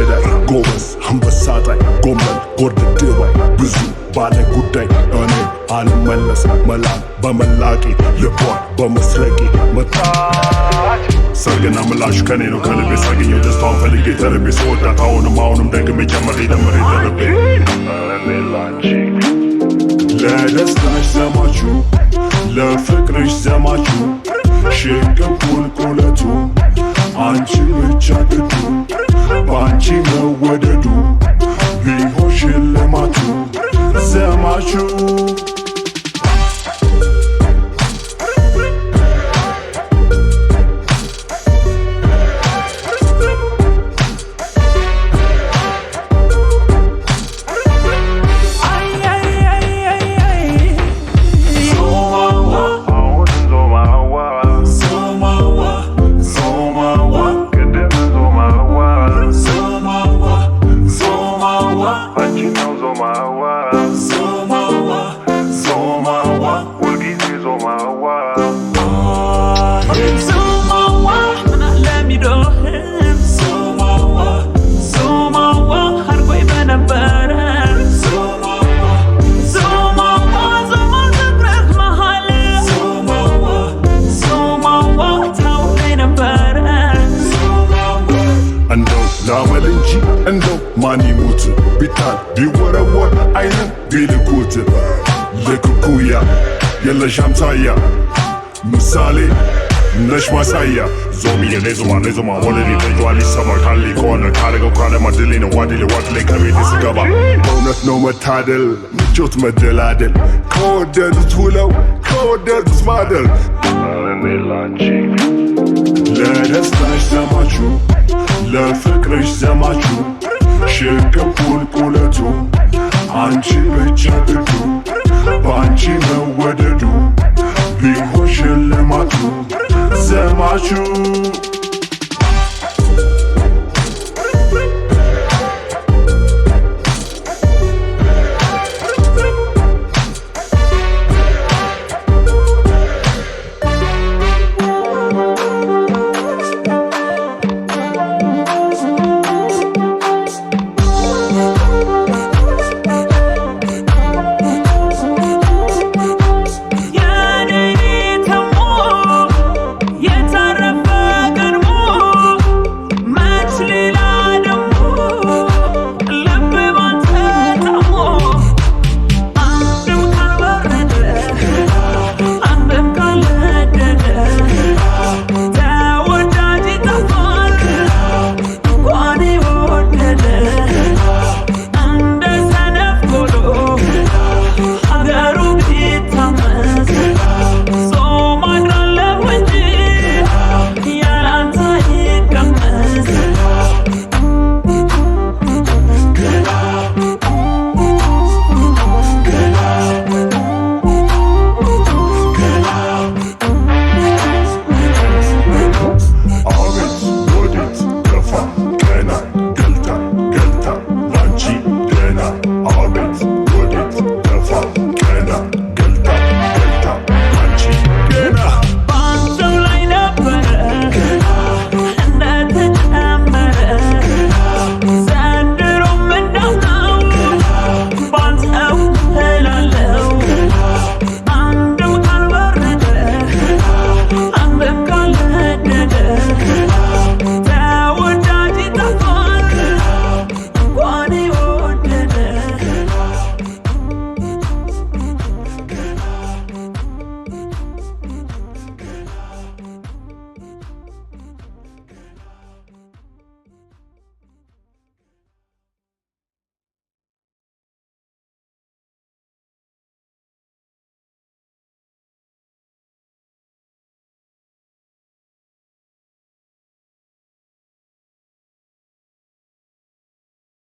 ገዳይ ጎበዝ አንበሳጣይ ጎመን ጎርድድባይ ብዙ ባለ ጉዳይ እኔ አልመለስ መላም በመላቂ ልቧን በመስረቂ መጣች ሰርግና ምላሹ ከኔ ነው ከልቤ ሳገኘው ደስታውን ፈልጌ ተርቤ ስወዳት አሁንም ደግሜ ጨምሬ ደምሬ ተርቤ ለደስታሽ ዘማቹ ለፍቅርሽ ዘማቹ ሽቅብ ቁልቁለቱ አንቺ ብቻ ግዱ በአንቺ መወደዱ ቢሆን ሽልማቱ ዘማቹ ላመል እንጂ እንደው ማን ይሙት ቢታል ቢወረወር አይንም ቢልኩት ልክኩያ የለሽ አምሳያ ምሳሌ ነሽ ማሳያ ዞሚዬ ሌዞማ ወለኔ ተጇል ይሰማ ካሊ ከሆነ ካረገው ካለማ ድሌ ነው ዋድሌ ከቤት ስገባ በእውነት ነው መታደል ምቾት መደላደል ከወደዱት ውለው ከወደዱት ማደር ለደስታሽ ዘማቹ ለፍቅርሽ ዘማቹ ሽቅብ ቁልቁለቱ አንቺ ብቻ ግዱ በአንቺ መወደዱ ቢሆን ሽልማቱ ዘማቹ